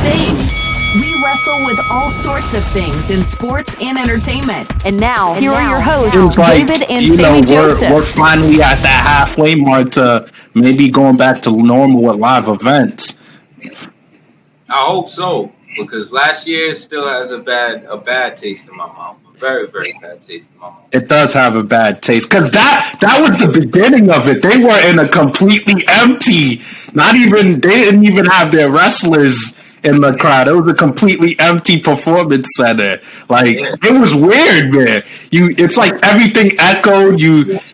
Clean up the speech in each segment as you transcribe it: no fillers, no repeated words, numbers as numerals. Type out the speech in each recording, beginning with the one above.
things. We wrestle with all sorts of things in sports and entertainment. And now, here are your hosts, David and Sammy Joseph. We're finally at that halfway mark to maybe going back to normal with live events. I hope so, because last year it still has a bad taste in my mouth. A very, very bad taste in my mouth. It does have a bad taste because that was the beginning of it. They were in a completely empty. They didn't even have their wrestlers in the crowd. It was a completely empty performance center. It was weird, man. It's like everything echoed.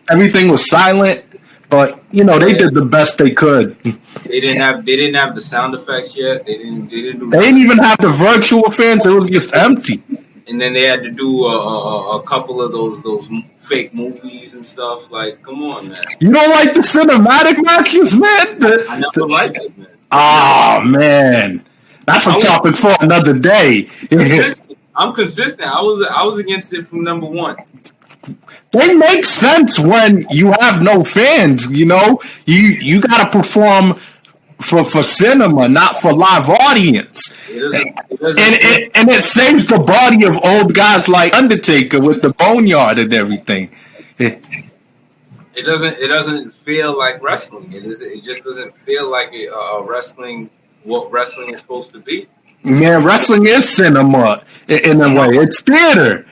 Everything was silent. But they did the best they could. They didn't have the sound effects yet. They didn't even have the virtual fans. It was just empty. And then they had to do a couple of those fake movies and stuff. Like, come on, man. You don't like the cinematic matches, man? I never liked it, man. Oh, man. That's a topic for another day. I'm consistent. I was against it from number one. They make sense when you have no fans, You got to perform for cinema, not for live audience. And it saves the body of old guys like Undertaker with the boneyard and everything. It doesn't feel like wrestling. It just doesn't feel like what wrestling is supposed to be. Yeah, wrestling is cinema in a way. It's theater.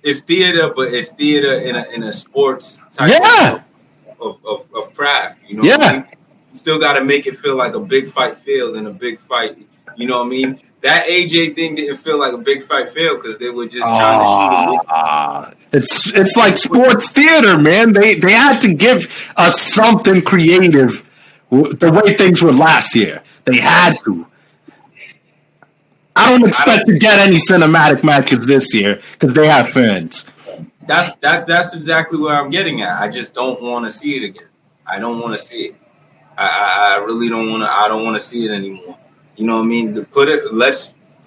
It's theater, but it's theater in a sports type of craft. You know what I mean? You still got to make it feel like a big fight field and a big fight. You know what I mean? That AJ thing didn't feel like a big fight field because they were just trying to shoot It's like sports theater, man. They had to give us something creative the way things were last year. They had to. I don't expect to get any cinematic matches this year because they have fans. That's exactly where I'm getting at. I just don't want to see it again. I don't want to see it. I really don't want to. I don't want to see it anymore. You know what I mean?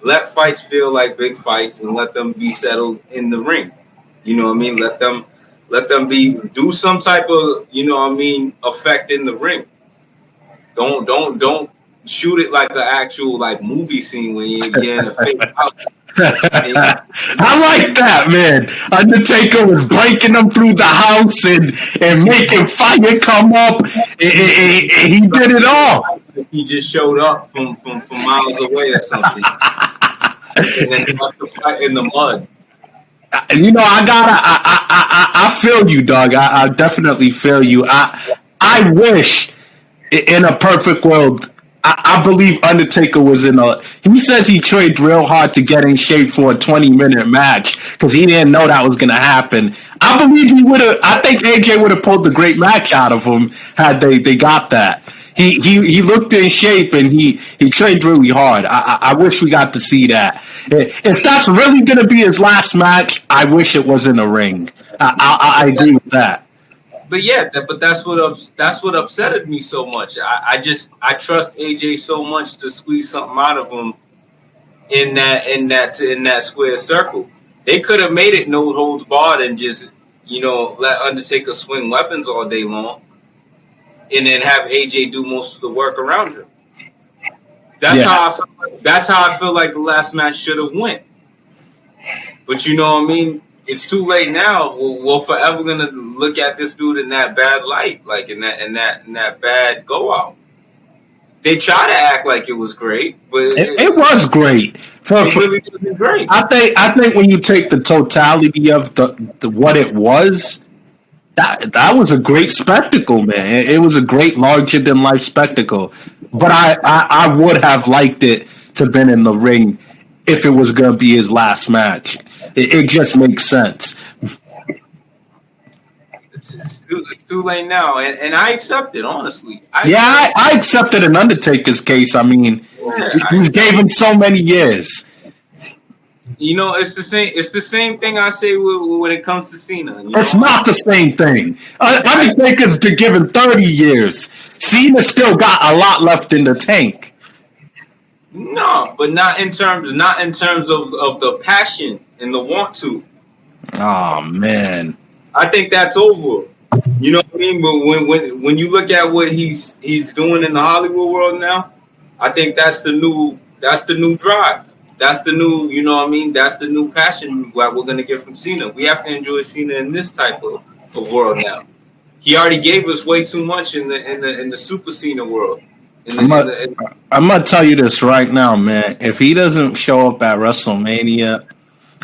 Let fights feel like big fights and let them be settled in the ring. You know what I mean? Let them do some type of effect in the ring. Don't shoot it like the actual movie scene when you're in a fake house. I like that, man. Undertaker was breaking them through the house and making fire come up. He did it all. He just showed up from miles away or something, and then left the fight in the mud. I feel you, dog. I definitely feel you. I wish in a perfect world. I believe Undertaker was he says he trained real hard to get in shape for a 20-minute match because he didn't know that was going to happen. I believe I think AJ would have pulled the great match out of him had they got that. He looked in shape and he trained really hard. I wish we got to see that. If that's really going to be his last match, I wish it was in a ring. I agree with that. But that's what upsetted me so much. I trust AJ so much to squeeze something out of him in that square circle. They could have made it no holds barred and just let Undertaker swing weapons all day long, and then have AJ do most of the work around him. That's how I feel like the last match should have went. But you know what I mean? It's too late now. We're forever gonna look at this dude in that bad light, like in that bad go out. They try to act like it was great, but it was great. It really wasn't great. I think when you take the totality of the what it was, that was a great spectacle, man. It was a great larger than life spectacle. But I would have liked it to have been in the ring if it was going to be his last match. It just makes sense. It's too late now, and I accept it, honestly. I accepted in Undertaker's case. I mean, we gave him so many years. It's the same thing I say when it comes to Cena. It's not the same thing. Undertaker's to give him 30 years. Cena still got a lot left in the tank. No, but not in terms of the passion and the want to. Oh man, I think that's over. You know what I mean? But when you look at what he's doing in the Hollywood world now, I think that's the new drive. That's the new, you know what I mean? That's the new passion what we're gonna get from Cena. We have to enjoy Cena in this type of world now. He already gave us way too much in the Super Cena world. I'm gonna tell you this right now, man. If he doesn't show up at WrestleMania,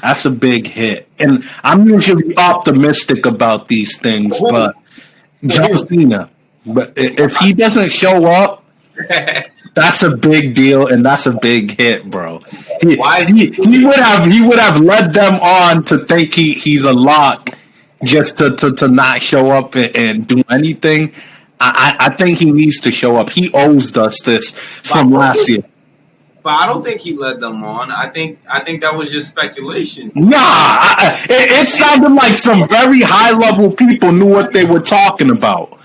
that's a big hit. And I'm usually optimistic about these things, but John Cena. But if he doesn't show up, that's a big deal and that's a big hit, bro. He would have led them on to think he's a lock just to not show up and do anything. I think he needs to show up. He owes us this from last year. But I don't think he led them on. I think that was just speculation. Nah, it sounded like some very high level people knew what they were talking about.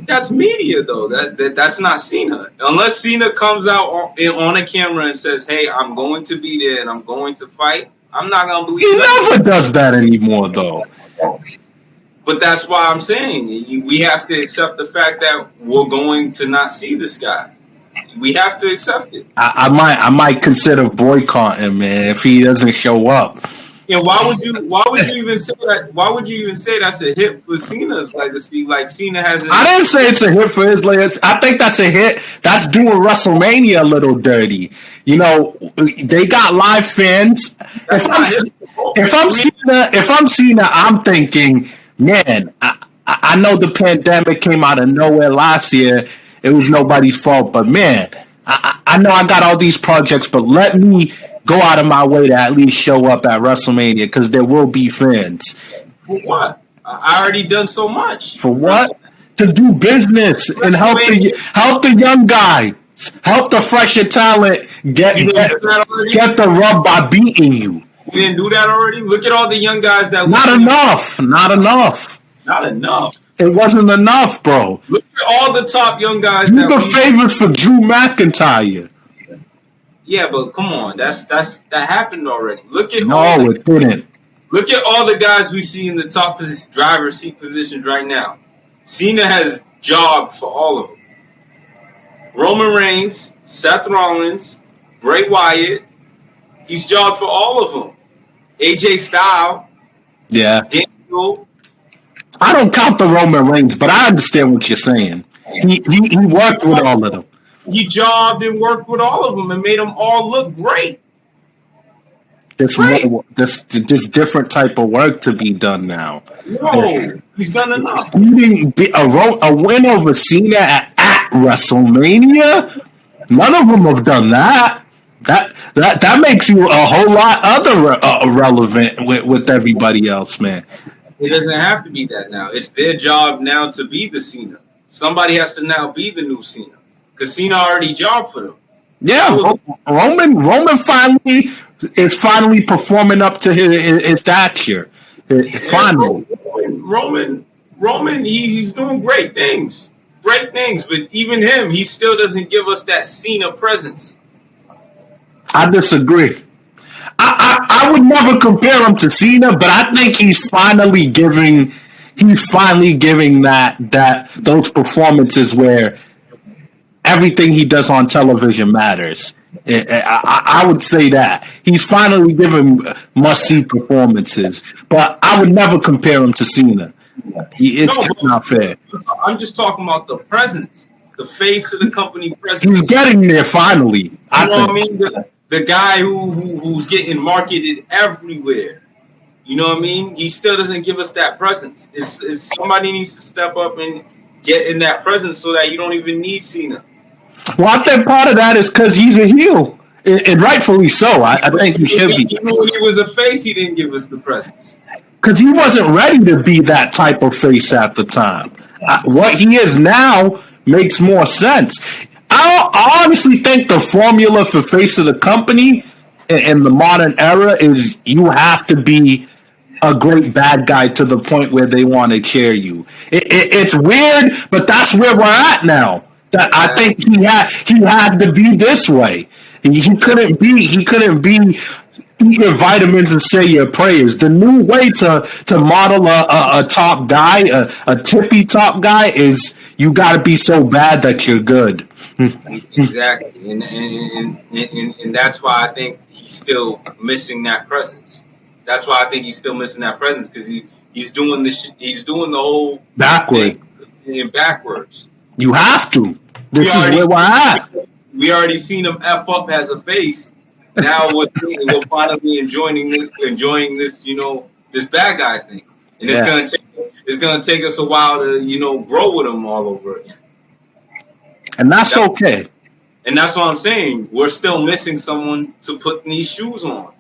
That's media, though. That's not Cena. Unless Cena comes out on a camera and says, "Hey, I'm going to be there and I'm going to fight," I'm not gonna believe. He never does that anymore, though. But that's why I'm saying we have to accept the fact that we're going to not see this guy. We have to accept it. I might consider boycotting, man, if he doesn't show up. And why would you even say that? Why would you even say that's a hit for Cena's legacy? Like Cena has. I didn't say it's a hit for his legacy. I think that's a hit. That's doing WrestleMania a little dirty. You know, they got live fans. If I'm Cena, I'm thinking, man, I know the pandemic came out of nowhere last year. It was nobody's fault, but man, I know I got all these projects, but let me go out of my way to at least show up at WrestleMania because there will be fans. For what? I already done so much. For what? To do business and help the young guys, help the fresher talent get the rub by beating you. You didn't do that already? Look at all the young guys that. Not enough. It wasn't enough, bro. Look at all the top young guys. You the favorites for Drew McIntyre. Yeah, but come on, that happened already. It didn't. Look at all the guys we see in the top driver's seat positions right now. Cena has jobbed for all of them. Roman Reigns, Seth Rollins, Bray Wyatt, he's jobbed for all of them. AJ Styles, Daniel. I don't count the Roman Reigns, but I understand what you're saying. He worked with all of them. He jobbed and worked with all of them and made them all look great. This different type of work to be done now. No, he's done enough. A win over Cena at WrestleMania? None of them have done that. That makes you a whole lot other relevant with everybody else, man. It doesn't have to be that now. It's their job now to be the Cena. Somebody has to now be the new Cena. Because Cena already jobbed for them. Yeah, Roman finally is performing up to his stature. Finally. Roman, he's doing great things. But even him, he still doesn't give us that Cena presence. I disagree. I would never compare him to Cena, but I think he's finally giving that those performances where everything he does on television matters. I would say that he's finally giving must-see performances, but I would never compare him to Cena. It's not fair. I'm just talking about the presence, the face of the company presence. He's getting there finally. You know what I mean? The guy who's getting marketed everywhere. You know what I mean? He still doesn't give us that presence. It's somebody needs to step up and get in that presence so that you don't even need Cena. Well, I think part of that is because he's a heel, and rightfully so. I think he should be. Even when he was a face, he didn't give us the presence. Because he wasn't ready to be that type of face at the time. What he is now makes more sense. I honestly think the formula for face of the company in the modern era is you have to be a great bad guy to the point where they want to cheer you. It's weird, but that's where we're at now. That I think he had to be this way. He couldn't be eat your vitamins and say your prayers. The new way to model a top guy, a tippy top guy, is you got to be so bad that you're good. Exactly, and that's why I think he's still missing that presence. That's why I think he's still missing that presence because he's doing he's doing the whole thing Backward. in backwards. You have to. We This is already where we're at. we already seen him f up as a face. Now we're finally enjoying this, this bad guy thing, and Yeah. it's gonna take us a while to grow with him all over again. And that's okay. And that's what I'm saying. We're still missing someone to put these shoes on.